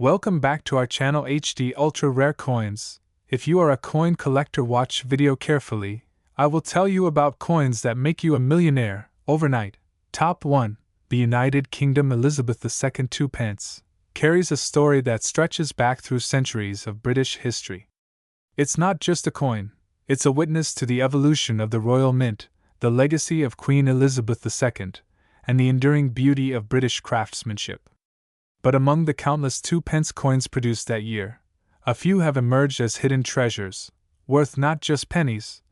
Welcome back to our channel HD Ultra Rare Coins. If you are a coin collector, watch video carefully. I will tell you about coins that make you a millionaire overnight. Top 1. The United Kingdom Elizabeth II 2 pence carries a story that stretches back through centuries of British history. It's not just a coin, it's a witness to the evolution of the Royal Mint, the legacy of Queen Elizabeth II, and the enduring beauty of British craftsmanship. But among the countless 2-pence coins produced that year, a few have emerged as hidden treasures, worth not just pennies,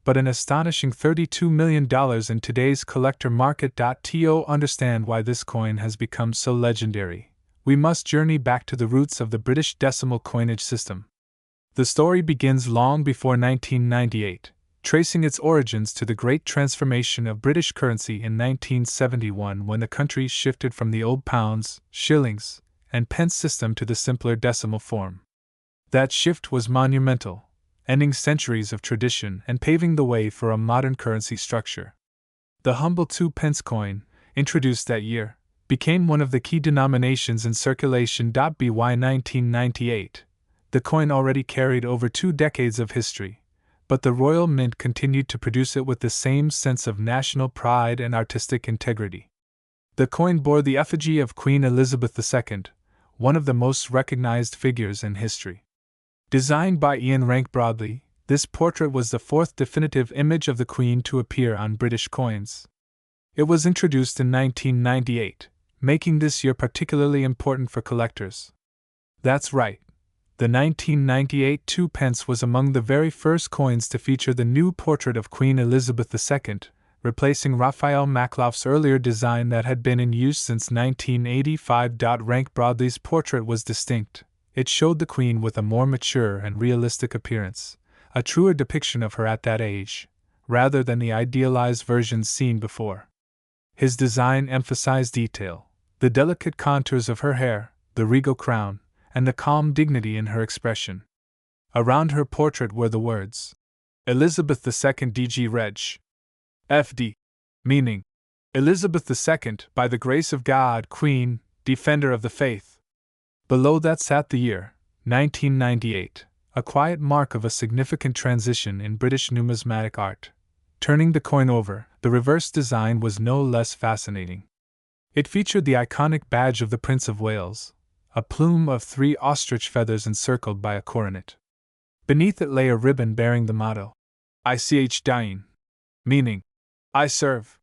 but an astonishing $32 million in today's collector market. To understand why this coin has become so legendary, we must journey back to the roots of the British decimal coinage system. The story begins long before 1998, tracing its origins to the great transformation of British currency in 1971 when the country shifted from the old pounds, shillings, and pence system to the simpler decimal form. That shift was monumental, ending centuries of tradition and paving the way for a modern currency structure. The humble 2-pence coin, introduced that year, became one of the key denominations in circulation. By 1998, the coin already carried over 2 decades of history, but the Royal Mint continued to produce it with the same sense of national pride and artistic integrity. The coin bore the effigy of Queen Elizabeth II, one of the most recognized figures in history. Designed by Ian Rank Broadley, this portrait was the 4th definitive image of the Queen to appear on British coins. It was introduced in 1998, making this year particularly important for collectors. That's right. The 1998 2-pence was among the very first coins to feature the new portrait of Queen Elizabeth II, replacing Raphael Makhlouf's earlier design that had been in use since 1985. Rank Broadley's portrait was distinct. It showed the Queen with a more mature and realistic appearance, a truer depiction of her at that age, rather than the idealized versions seen before. His design emphasized detail, the delicate contours of her hair, the regal crown, and the calm dignity in her expression. Around her portrait were the words, Elizabeth II DG Reg. FD, meaning, Elizabeth II, by the grace of God, Queen, Defender of the Faith. Below that sat the year, 1998, a quiet mark of a significant transition in British numismatic art. Turning the coin over, the reverse design was no less fascinating. It featured the iconic badge of the Prince of Wales, a plume of 3 ostrich feathers encircled by a coronet. Beneath it lay a ribbon bearing the motto, Ich Dien, meaning, I serve.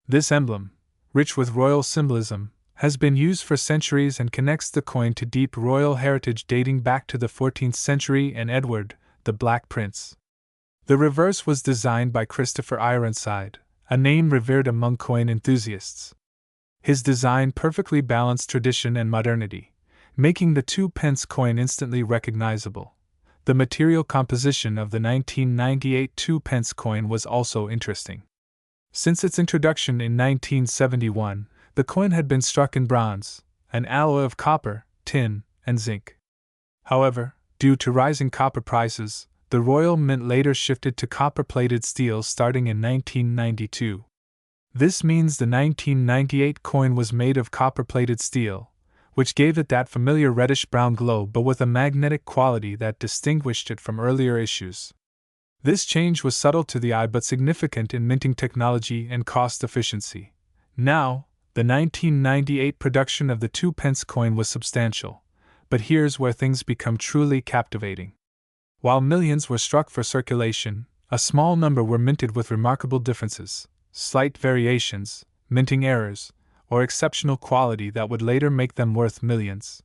This emblem, rich with royal symbolism, has been used for centuries and connects the coin to deep royal heritage dating back to the 14th century and Edward, the Black Prince. The reverse was designed by Christopher Ironside, a name revered among coin enthusiasts. His design perfectly balanced tradition and modernity, making the 2-pence coin instantly recognizable. The material composition of the 1998 2-pence coin was also interesting. Since its introduction in 1971, the coin had been struck in bronze, an alloy of copper, tin, and zinc. However, due to rising copper prices, the Royal Mint later shifted to copper-plated steel starting in 1992. This means the 1998 coin was made of copper-plated steel, which gave it that familiar reddish-brown glow but with a magnetic quality that distinguished it from earlier issues. This change was subtle to the eye but significant in minting technology and cost efficiency. Now, the 1998 production of the 2-pence coin was substantial, but here's where things become truly captivating. While millions were struck for circulation, a small number were minted with remarkable differences, slight variations, minting errors, or exceptional quality that would later make them worth millions.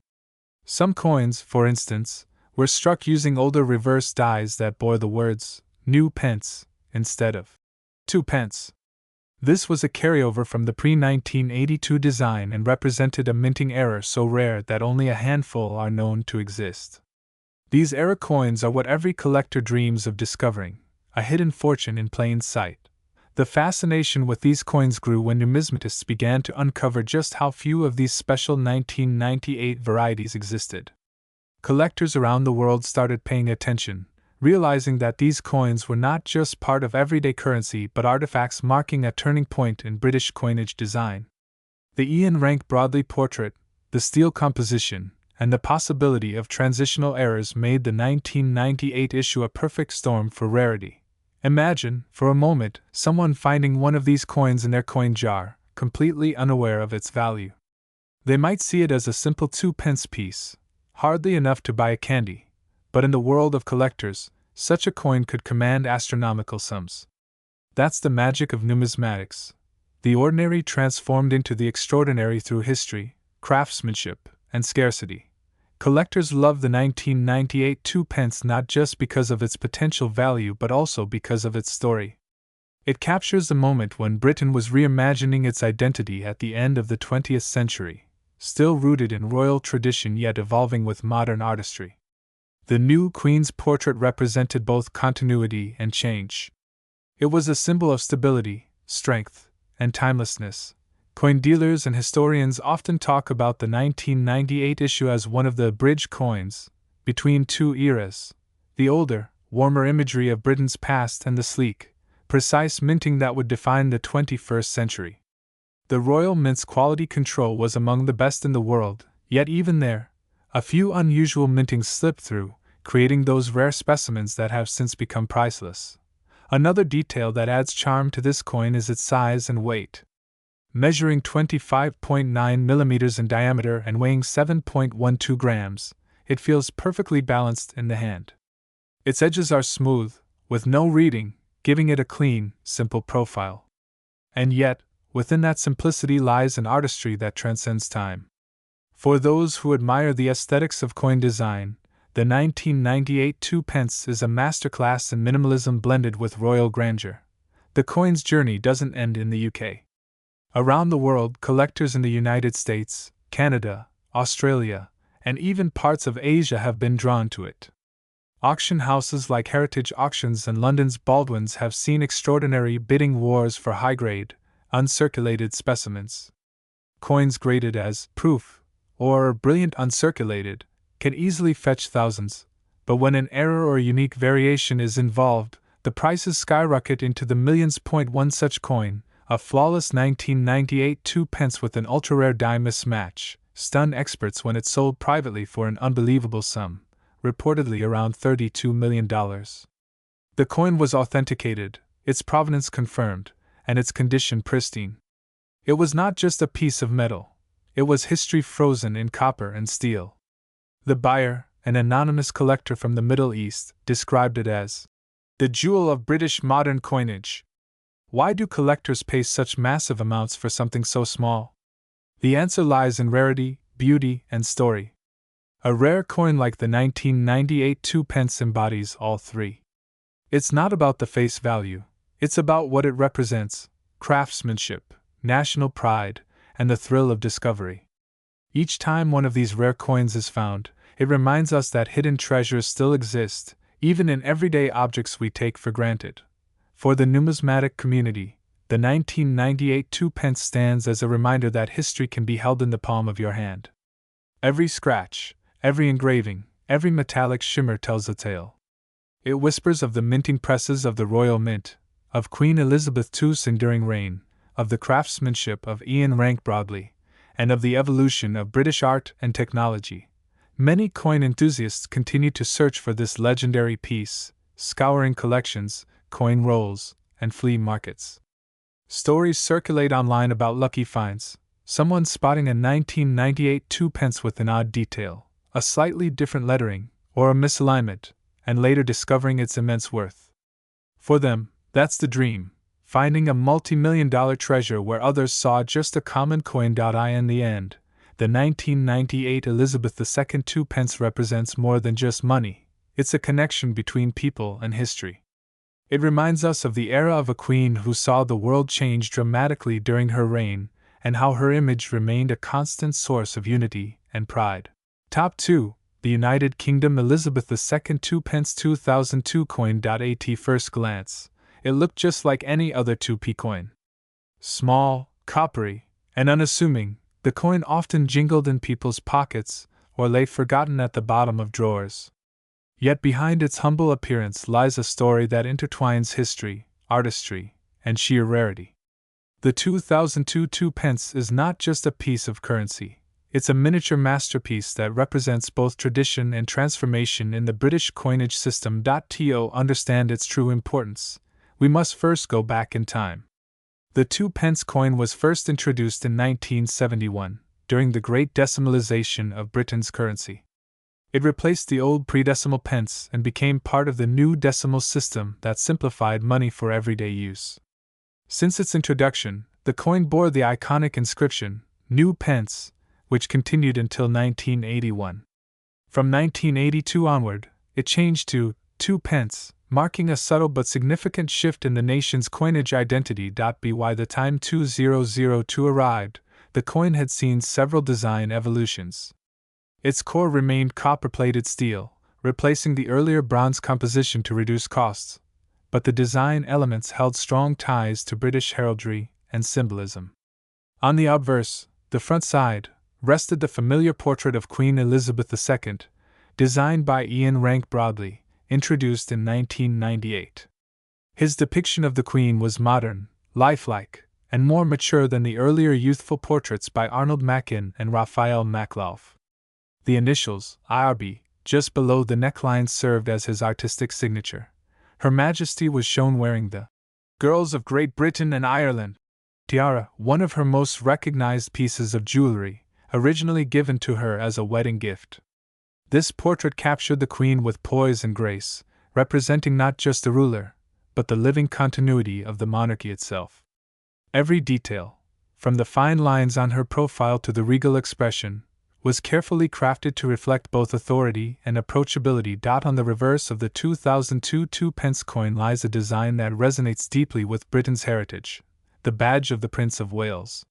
Some coins, for instance, were struck using older reverse dies that bore the words, New Pence, instead of 2 pence. This was a carryover from the pre-1982 design and represented a minting error so rare that only a handful are known to exist. These error coins are what every collector dreams of discovering, a hidden fortune in plain sight. The fascination with these coins grew when numismatists began to uncover just how few of these special 1998 varieties existed. Collectors around the world started paying attention, realizing that these coins were not just part of everyday currency but artifacts marking a turning point in British coinage design. The Ian Rank Broadley portrait, the steel composition, and the possibility of transitional errors made the 1998 issue a perfect storm for rarity. Imagine, for a moment, someone finding one of these coins in their coin jar, completely unaware of its value. They might see it as a simple 2-pence piece, hardly enough to buy a candy, but in the world of collectors, such a coin could command astronomical sums. That's the magic of numismatics. The ordinary transformed into the extraordinary through history, craftsmanship, and scarcity. Collectors love the 1998 2-pence not just because of its potential value but also because of its story. It captures the moment when Britain was reimagining its identity at the end of the 20th century, still rooted in royal tradition yet evolving with modern artistry. The new Queen's portrait represented both continuity and change. It was a symbol of stability, strength, and timelessness. Coin dealers and historians often talk about the 1998 issue as one of the bridge coins between two eras: the older, warmer imagery of Britain's past and the sleek, precise minting that would define the 21st century. The Royal Mint's quality control was among the best in the world, yet even there, a few unusual mintings slipped through, creating those rare specimens that have since become priceless. Another detail that adds charm to this coin is its size and weight. Measuring 25.9 millimeters in diameter and weighing 7.12 grams, it feels perfectly balanced in the hand. Its edges are smooth, with no reading, giving it a clean, simple profile. And yet, within that simplicity lies an artistry that transcends time. For those who admire the aesthetics of coin design, the 1998 2-pence is a masterclass in minimalism blended with royal grandeur. The coin's journey doesn't end in the UK. Around the world, collectors in the United States, Canada, Australia, and even parts of Asia have been drawn to it. Auction houses like Heritage Auctions and London's Baldwin's have seen extraordinary bidding wars for high-grade, uncirculated specimens. Coins graded as proof or brilliant uncirculated can easily fetch thousands, but when an error or unique variation is involved, the prices skyrocket into the millions. One such coin, a flawless 1998 2-pence with an ultra-rare die mismatch, stunned experts when it sold privately for an unbelievable sum, reportedly around $32 million. The coin was authenticated, its provenance confirmed, and its condition pristine. It was not just a piece of metal, it was history frozen in copper and steel. The buyer, an anonymous collector from the Middle East, described it as the jewel of British modern coinage. Why do collectors pay such massive amounts for something so small? The answer lies in rarity, beauty, and story. A rare coin like the 1998 2-pence embodies all three. It's not about the face value, it's about what it represents: craftsmanship, national pride, and the thrill of discovery. Each time one of these rare coins is found, it reminds us that hidden treasures still exist, even in everyday objects we take for granted. For the numismatic community, the 1998 2-pence stands as a reminder that history can be held in the palm of your hand. Every scratch, every engraving, every metallic shimmer tells a tale. It whispers of the minting presses of the Royal Mint, of Queen Elizabeth II's enduring reign, of the craftsmanship of Ian Rank Broadley, and of the evolution of British art and technology. Many coin enthusiasts continue to search for this legendary piece, scouring collections, coin rolls, and flea markets. Stories circulate online about lucky finds, someone spotting a 1998 2-pence with an odd detail, a slightly different lettering, or a misalignment, and later discovering its immense worth. For them, that's the dream, finding a multi-million-dollar treasure where others saw just a common coin. In the end, the 1998 Elizabeth II 2-pence represents more than just money, it's a connection between people and history. It reminds us of the era of a queen who saw the world change dramatically during her reign, and how her image remained a constant source of unity and pride. Top 2. The United Kingdom Elizabeth II 2-pence 2002 coin. At first glance, it looked just like any other 2p coin. Small, coppery, and unassuming, the coin often jingled in people's pockets or lay forgotten at the bottom of drawers. Yet behind its humble appearance lies a story that intertwines history, artistry, and sheer rarity. The 2002 2-pence is not just a piece of currency, It's a miniature masterpiece that represents both tradition and transformation in the British coinage system. To understand its true importance, we must first go back in time. The 2 pence coin was first introduced in 1971, during the Great Decimalisation of Britain's currency. It replaced the old pre-decimal pence and became part of the new decimal system that simplified money for everyday use. Since its introduction, the coin bore the iconic inscription, New Pence, which continued until 1981. From 1982 onward, it changed to 2 pence, marking a subtle but significant shift in the nation's coinage identity. By the time 2002 arrived, the coin had seen several design evolutions. Its core remained copper-plated steel, replacing the earlier bronze composition to reduce costs, but the design elements held strong ties to British heraldry and symbolism. On the obverse, the front side, rested the familiar portrait of Queen Elizabeth II, designed by Ian Rank Broadley, introduced in 1998. His depiction of the Queen was modern, lifelike, and more mature than the earlier youthful portraits by Arnold Mackin and Raphael Maclauff. The initials, IRB, just below the neckline served as his artistic signature. Her Majesty was shown wearing the Girls of Great Britain and Ireland tiara, one of her most recognized pieces of jewelry, originally given to her as a wedding gift. This portrait captured the Queen with poise and grace, representing not just the ruler, but the living continuity of the monarchy itself. Every detail, from the fine lines on her profile to the regal expression, was carefully crafted to reflect both authority and approachability. On the reverse of the 2002 2-pence coin lies a design that resonates deeply with Britain's heritage, the badge of the Prince of Wales.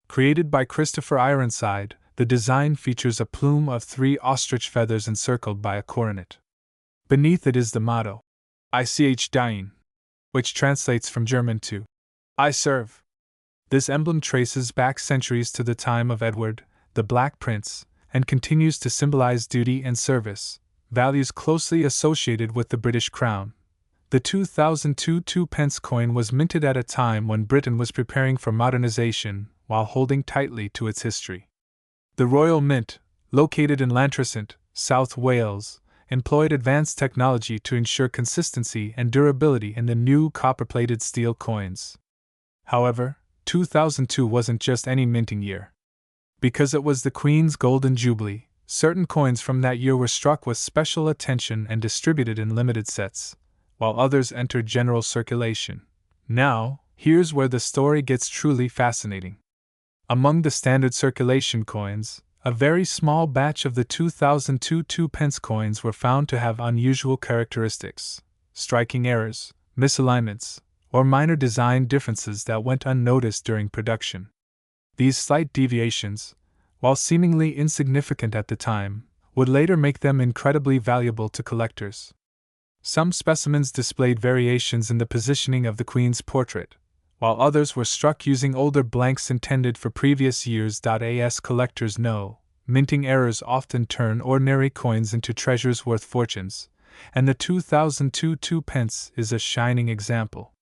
Created by Christopher Ironside, the design features a plume of 3 ostrich feathers encircled by a coronet. Beneath it is the motto, Ich diene, which translates from German to I serve. This emblem traces back centuries to the time of Edward, the Black Prince, and continues to symbolize duty and service, values closely associated with the British crown. The 2002 2-pence coin was minted at a time when Britain was preparing for modernization while holding tightly to its history. The Royal Mint, located in Llantrisant, South Wales, employed advanced technology to ensure consistency and durability in the new copper-plated steel coins. However, 2002 wasn't just any minting year. Because it was the Queen's Golden Jubilee, certain coins from that year were struck with special attention and distributed in limited sets, while others entered general circulation. Now, here's where the story gets truly fascinating. Among the standard circulation coins, a very small batch of the 2002 2-pence coins were found to have unusual characteristics, striking errors, misalignments, or minor design differences that went unnoticed during production. These slight deviations, while seemingly insignificant at the time, would later make them incredibly valuable to collectors. Some specimens displayed variations in the positioning of the Queen's portrait, while others were struck using older blanks intended for previous years. As collectors know, minting errors often turn ordinary coins into treasures worth fortunes, and the 2002 2-pence is a shining example.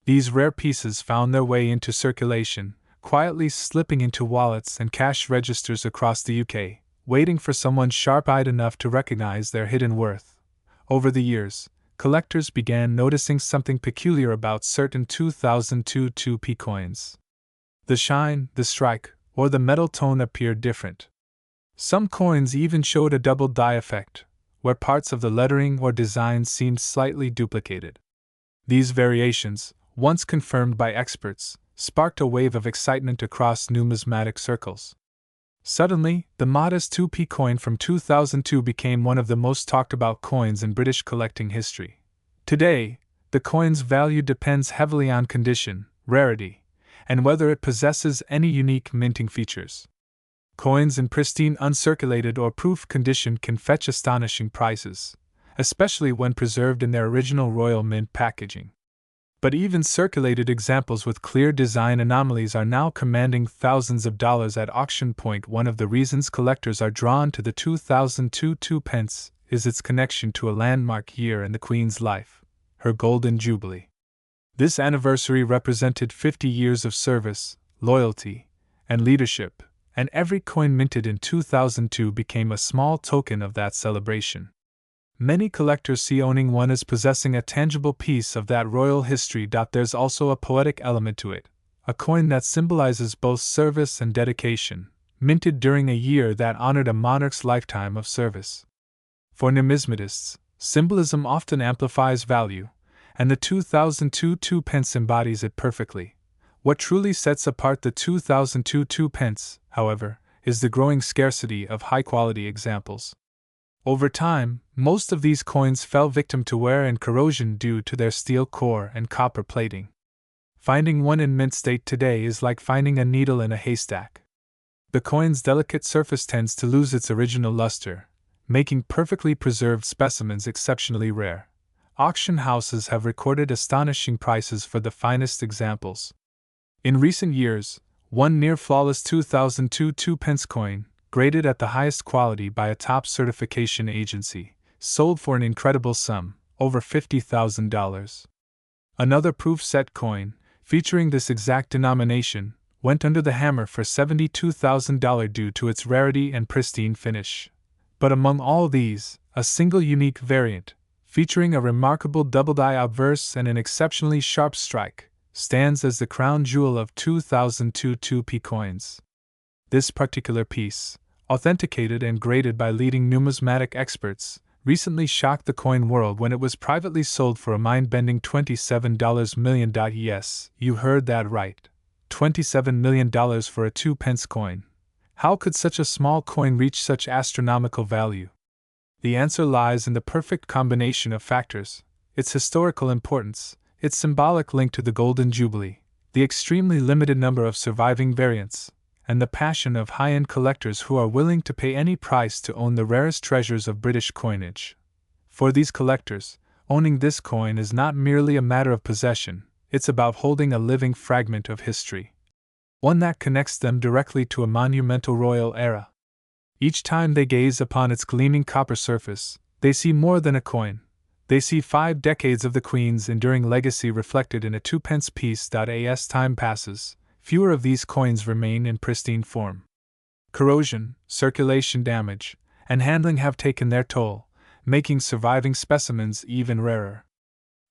These rare pieces found their way into circulation, quietly slipping into wallets and cash registers across the UK, waiting for someone sharp-eyed enough to recognize their hidden worth. Over the years, collectors began noticing something peculiar about certain 2002 2p coins. The shine, the strike, or the metal tone appeared different. Some coins even showed a double die effect, where parts of the lettering or design seemed slightly duplicated. These variations, once confirmed by experts, sparked a wave of excitement across numismatic circles. Suddenly, the modest 2p coin from 2002 became one of the most talked about coins in British collecting history. Today, the coin's value depends heavily on condition, rarity, and whether it possesses any unique minting features. Coins in pristine uncirculated or proof condition can fetch astonishing prices, especially when preserved in their original Royal Mint packaging. But even circulated examples with clear design anomalies are now commanding thousands of dollars at auction. One of the reasons collectors are drawn to the 2002 2-pence is its connection to a landmark year in the Queen's life, her Golden Jubilee. This anniversary represented 50 years of service, loyalty, and leadership, and every coin minted in 2002 became a small token of that celebration. Many collectors see owning one as possessing a tangible piece of that royal history. There's also a poetic element to it, a coin that symbolizes both service and dedication, minted during a year that honored a monarch's lifetime of service. For numismatists, symbolism often amplifies value, and the 2002 2 pence embodies it perfectly. What truly sets apart the 2002 2 pence, however, is the growing scarcity of high-quality examples. Over time, most of these coins fell victim to wear and corrosion due to their steel core and copper plating. Finding one in mint state today is like finding a needle in a haystack. The coin's delicate surface tends to lose its original luster, making perfectly preserved specimens exceptionally rare. Auction houses have recorded astonishing prices for the finest examples. In recent years, one near-flawless 2002 2-pence coin, graded at the highest quality by a top certification agency, sold for an incredible sum, over $50,000. Another proof-set coin, featuring this exact denomination, went under the hammer for $72,000 due to its rarity and pristine finish. But among all these, a single unique variant, featuring a remarkable double-die obverse and an exceptionally sharp strike, stands as the crown jewel of 2002 2p coins. This particular piece, authenticated and graded by leading numismatic experts, recently shocked the coin world when it was privately sold for a mind-bending $27 million. Yes, you heard that right. $27 million for a 2-pence coin. How could such a small coin reach such astronomical value? The answer lies in the perfect combination of factors: its historical importance, its symbolic link to the Golden Jubilee, the extremely limited number of surviving variants, and the passion of high-end collectors who are willing to pay any price to own the rarest treasures of British coinage. For these collectors, owning this coin is not merely a matter of possession, it's about holding a living fragment of history. One that connects them directly to a monumental royal era. Each time they gaze upon its gleaming copper surface, they see more than a coin. They see 5 decades of the Queen's enduring legacy reflected in a 2-pence piece. As time passes, fewer of these coins remain in pristine form. Corrosion, circulation damage, and handling have taken their toll, making surviving specimens even rarer.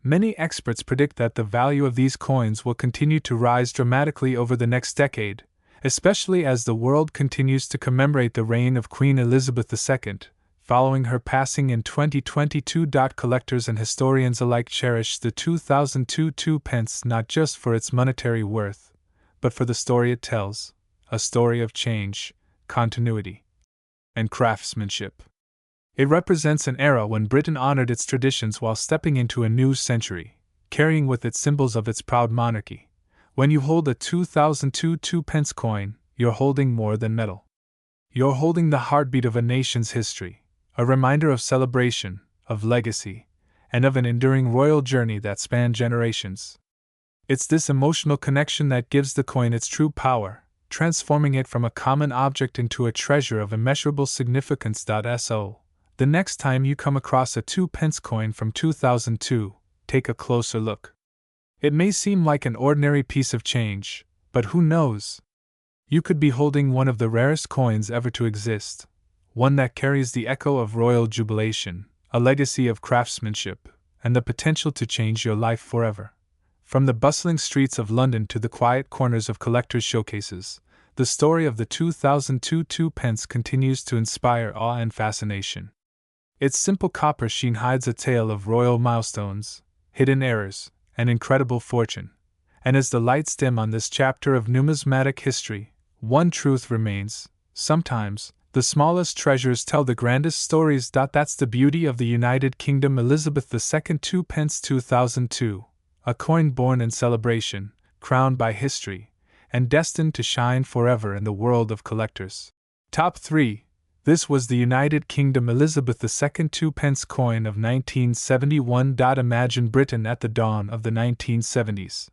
Many experts predict that the value of these coins will continue to rise dramatically over the next decade, especially as the world continues to commemorate the reign of Queen Elizabeth II, following her passing in 2022. Collectors and historians alike cherish the 2002 2-pence not just for its monetary worth, but for the story it tells, a story of change, continuity, and craftsmanship. It represents an era when Britain honored its traditions while stepping into a new century, carrying with it symbols of its proud monarchy. When you hold a 2002 2-pence coin, you're holding more than metal. You're holding the heartbeat of a nation's history, a reminder of celebration, of legacy, and of an enduring royal journey that spanned generations. It's this emotional connection that gives the coin its true power, transforming it from a common object into a treasure of immeasurable significance. So, the next time you come across a 2-pence coin from 2002, take a closer look. It may seem like an ordinary piece of change, but who knows? You could be holding one of the rarest coins ever to exist, one that carries the echo of royal jubilation, a legacy of craftsmanship, and the potential to change your life forever. From the bustling streets of London to the quiet corners of collectors' showcases, the story of the 2002 2-pence continues to inspire awe and fascination. Its simple copper sheen hides a tale of royal milestones, hidden errors, and incredible fortune. And as the lights dim on this chapter of numismatic history, one truth remains: sometimes, the smallest treasures tell the grandest stories. That's the beauty of the United Kingdom. Elizabeth II 2-pence 2002, a coin born in celebration, crowned by history, and destined to shine forever in the world of collectors. Top 3. This was the United Kingdom Elizabeth II 2-pence coin of 1971. Imagine Britain at the dawn of the 1970s.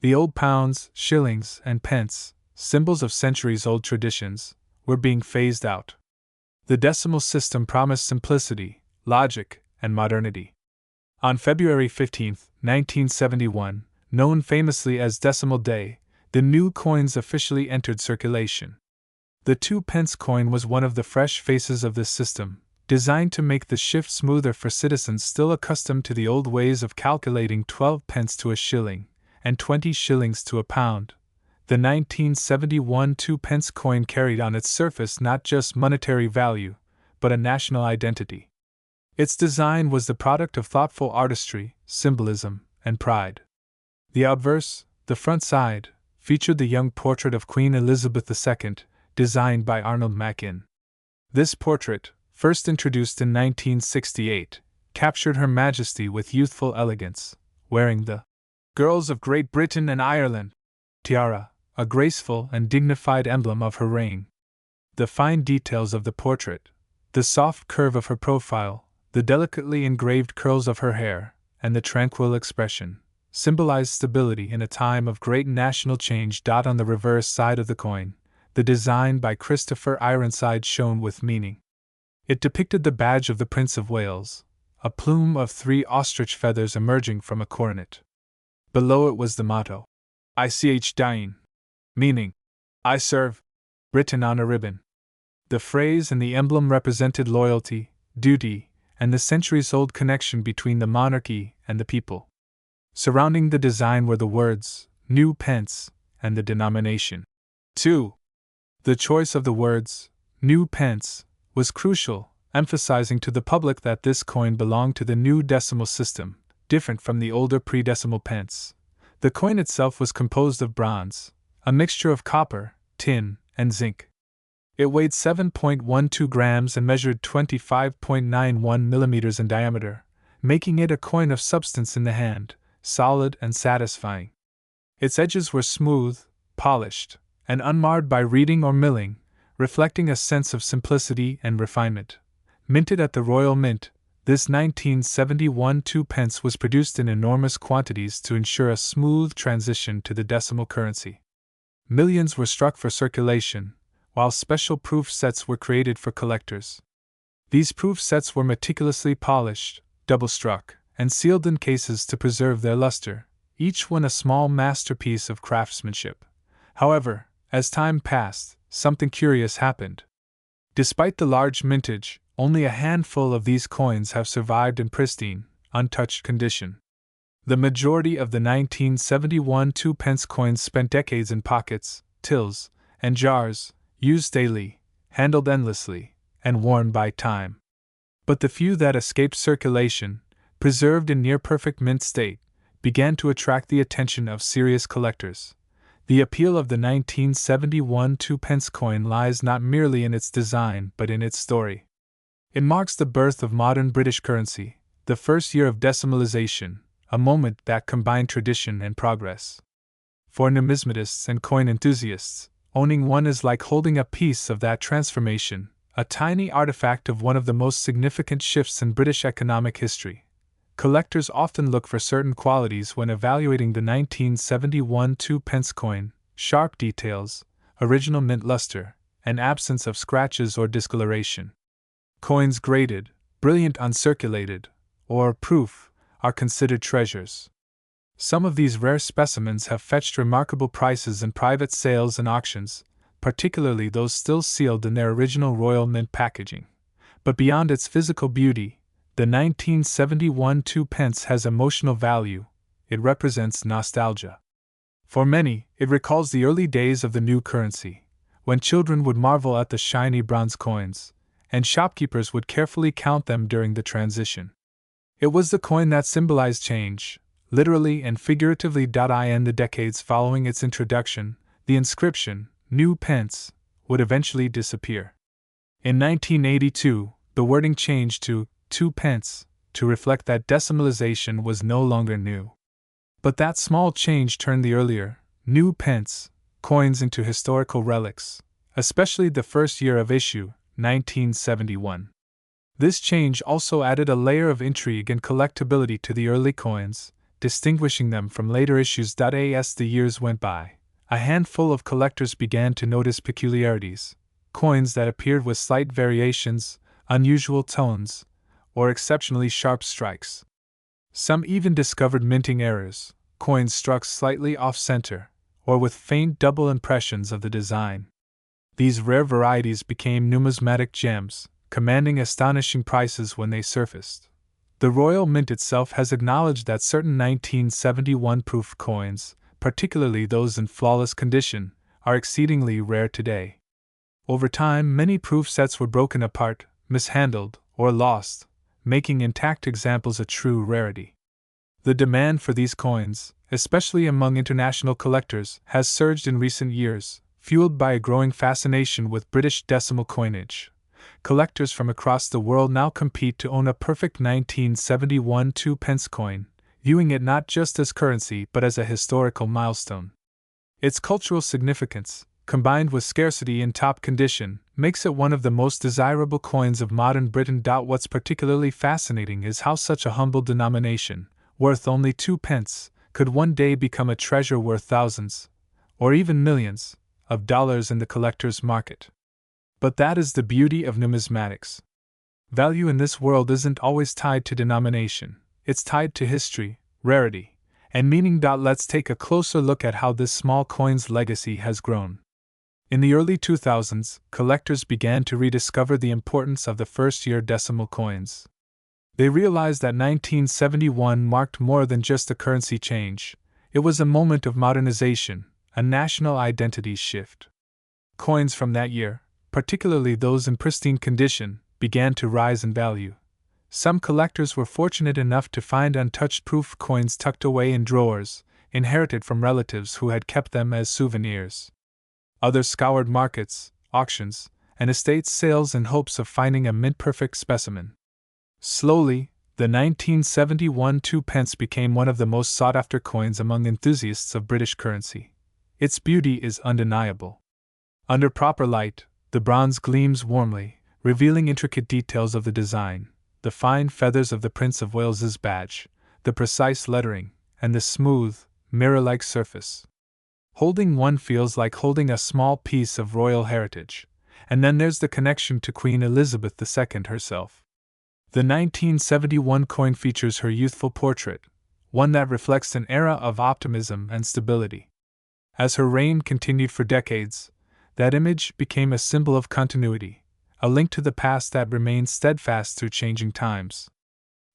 The old pounds, shillings, and pence, symbols of centuries-old traditions, were being phased out. The decimal system promised simplicity, logic, and modernity. On February 15, 1971, known famously as Decimal Day, the new coins officially entered circulation. The 2-pence coin was one of the fresh faces of this system, designed to make the shift smoother for citizens still accustomed to the old ways of calculating 12 pence to a shilling, and 20 shillings to a pound. The 1971 2-pence coin carried on its surface not just monetary value, but a national identity. Its design was the product of thoughtful artistry, symbolism, and pride. The obverse, the front side, featured the young portrait of Queen Elizabeth II, designed by Arnold Machin. This portrait, first introduced in 1968, captured Her Majesty with youthful elegance, wearing the Girls of Great Britain and Ireland tiara, a graceful and dignified emblem of her reign. The fine details of the portrait, the soft curve of her profile, the delicately engraved curls of her hair, and the tranquil expression, symbolized stability in a time of great national change. On the reverse side of the coin, the design by Christopher Ironside shone with meaning. It depicted the badge of the Prince of Wales, a plume of 3 ostrich feathers emerging from a coronet. Below it was the motto, "Ich dien," meaning, "I serve," written on a ribbon. The phrase and the emblem represented loyalty, duty, and the centuries-old connection between the monarchy and the people. Surrounding the design were the words, "New Pence," and the denomination, 2. The choice of the words, "New Pence," was crucial, emphasizing to the public that this coin belonged to the new decimal system, different from the older pre-decimal pence. The coin itself was composed of bronze, a mixture of copper, tin, and zinc. It weighed 7.12 grams and measured 25.91 millimeters in diameter, making it a coin of substance in the hand, solid and satisfying. Its edges were smooth, polished, and unmarred by reading or milling, reflecting a sense of simplicity and refinement. Minted at the Royal Mint, this 1971 2-pence was produced in enormous quantities to ensure a smooth transition to the decimal currency. Millions were struck for circulation, while special proof sets were created for collectors. These proof sets were meticulously polished, double-struck, and sealed in cases to preserve their luster, each one a small masterpiece of craftsmanship. However, as time passed, something curious happened. Despite the large mintage, only a handful of these coins have survived in pristine, untouched condition. The majority of the 1971 2-pence coins spent decades in pockets, tills, and jars, used daily, handled endlessly, and worn by time. But the few that escaped circulation, preserved in near-perfect mint state, began to attract the attention of serious collectors. The appeal of the 1971 2-pence coin lies not merely in its design but in its story. It marks the birth of modern British currency, the first year of decimalization, a moment that combined tradition and progress. For numismatists and coin enthusiasts, owning one is like holding a piece of that transformation, a tiny artifact of one of the most significant shifts in British economic history. Collectors often look for certain qualities when evaluating the 1971 2-pence coin: sharp details, original mint luster, and absence of scratches or discoloration. Coins graded, brilliant uncirculated, or proof, are considered treasures. Some of these rare specimens have fetched remarkable prices in private sales and auctions, particularly those still sealed in their original Royal Mint packaging. But beyond its physical beauty, the 1971 2-pence has emotional value. It represents nostalgia. For many, it recalls the early days of the new currency, when children would marvel at the shiny bronze coins, and shopkeepers would carefully count them during the transition. It was the coin that symbolized change, literally and figuratively. In the decades following its introduction, the inscription, "New Pence," would eventually disappear. In 1982, the wording changed to 2 pence, to reflect that decimalization was no longer new. But that small change turned the earlier, "New Pence" coins into historical relics, especially the first year of issue, 1971. This change also added a layer of intrigue and collectability to the early coins, distinguishing them from later issues. As the years went by, a handful of collectors began to notice peculiarities, coins that appeared with slight variations, unusual tones, or exceptionally sharp strikes. Some even discovered minting errors, coins struck slightly off-center, or with faint double impressions of the design. These rare varieties became numismatic gems, commanding astonishing prices when they surfaced. The Royal Mint itself has acknowledged that certain 1971 proof coins, particularly those in flawless condition, are exceedingly rare today. Over time, many proof sets were broken apart, mishandled, or lost, making intact examples a true rarity. The demand for these coins, especially among international collectors, has surged in recent years, fueled by a growing fascination with British decimal coinage. Collectors from across the world now compete to own a perfect 1971 2-pence coin, viewing it not just as currency but as a historical milestone. Its cultural significance, combined with scarcity in top condition, makes it one of the most desirable coins of modern Britain. What's particularly fascinating is how such a humble denomination, worth only 2 pence, could one day become a treasure worth thousands, or even millions, of dollars in the collector's market. But that is the beauty of numismatics. Value in this world isn't always tied to denomination, it's tied to history, rarity, and meaning. Let's take a closer look at how this small coin's legacy has grown. In the early 2000s, collectors began to rediscover the importance of the first-year decimal coins. They realized that 1971 marked more than just a currency change, it was a moment of modernization, a national identity shift. Coins from that year, particularly those in pristine condition, began to rise in value. Some collectors were fortunate enough to find untouched proof coins tucked away in drawers, inherited from relatives who had kept them as souvenirs. Others scoured markets, auctions, and estate sales in hopes of finding a mint-perfect specimen. Slowly, the 1971 2-pence became one of the most sought-after coins among enthusiasts of British currency. Its beauty is undeniable. Under proper light, the bronze gleams warmly, revealing intricate details of the design, the fine feathers of the Prince of Wales's badge, the precise lettering, and the smooth, mirror-like surface. Holding one feels like holding a small piece of royal heritage, and then there's the connection to Queen Elizabeth II herself. The 1971 coin features her youthful portrait, one that reflects an era of optimism and stability. As her reign continued for decades, that image became a symbol of continuity, a link to the past that remained steadfast through changing times.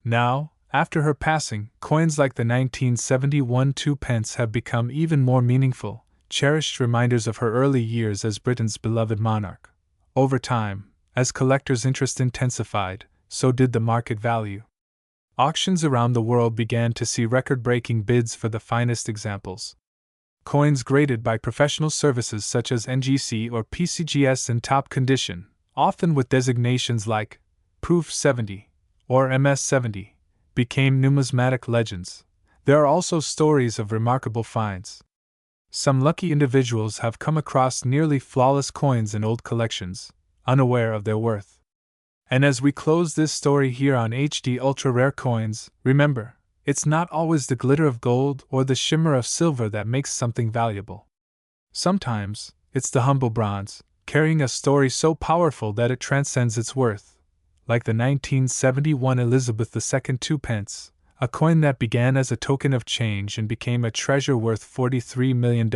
Now, after her passing, coins like the 1971 2-pence have become even more meaningful, cherished reminders of her early years as Britain's beloved monarch. Over time, as collectors' interest intensified, so did the market value. Auctions around the world began to see record-breaking bids for the finest examples. Coins graded by professional services such as NGC or PCGS in top condition, often with designations like Proof 70 or MS 70, became numismatic legends. There are also stories of remarkable finds. Some lucky individuals have come across nearly flawless coins in old collections, unaware of their worth. And as we close this story here on HD Ultra Rare Coins, remember, it's not always the glitter of gold or the shimmer of silver that makes something valuable. Sometimes, it's the humble bronze, carrying a story so powerful that it transcends its worth. Like the 1971 Elizabeth II 2-pence, a coin that began as a token of change and became a treasure worth $43 million.